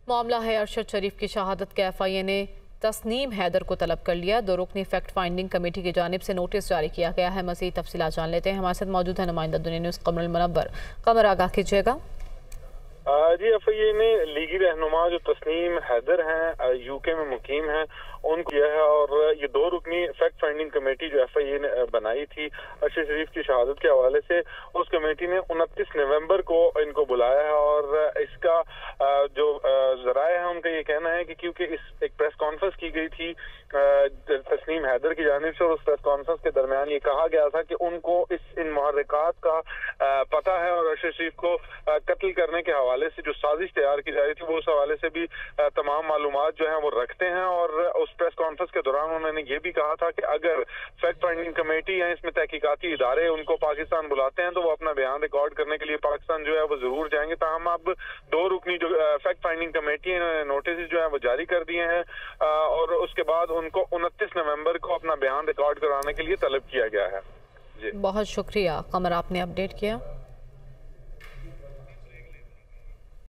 मामला है अरशद शरीफ की शहादत के FIA ने तस्नीम हैदर को तलब कर लिया। 2 रुकनी फैक्ट फाइंडिंग कमेटी की जानिब से नोटिस जारी किया गया है। मज़ीद तफसीलात जान लेते हैं। हमारे साथ मौजूद है नुमाइंदा दुनिया न्यूज़ कमरुल मुनव्वर। कमर, आगाह कीजिएगा। जी, FIA ने लीगी रहनुमा जो तस्नीम हैदर हैं, UK में मुकीम हैं, उनको किया है। और ये 2 रुकनी फैक्ट फाइंडिंग कमेटी जो FIA ने बनाई थी अरशद शरीफ की शहादत के हवाले से, उस कमेटी ने 29 नवंबर को इनको बुलाया है। और इसका जो जराए है उनका ये कहना है कि क्योंकि एक प्रेस कॉन्फ्रेंस की गई थी तस्नीम हैदर की जानिब से, और उस प्रेस कॉन्फ्रेंस के दरमियान ये कहा गया था कि उनको इन मुहर्रिकात का पता है और अरशद शरीफ को कत्ल करने के हवाले से जो साजिश तैयार की जा रही थी वो उस हवाले से भी तमाम मालूमात जो हैं वो रखते हैं। और उस प्रेस कॉन्फ्रेंस के दौरान उन्होंने ये भी कहा था कि अगर फैक्ट फाइंडिंग कमेटी या इसमें तहकीकाती इदारे उनको पाकिस्तान बुलाते हैं तो वो अपना बयान रिकॉर्ड करने के लिए पाकिस्तान जो है वो जरूर जाएंगे। ताहम अब 2 रुकनी जो फैक्ट फाइंडिंग कमेटी है, इन्होंने नोटिस जो है वो जारी कर दिए हैं और उसके बाद उनको 29 नवंबर को अपना बयान रिकॉर्ड कराने के लिए तलब किया गया है। जी, बहुत शुक्रिया कमर, आपने अपडेट किया।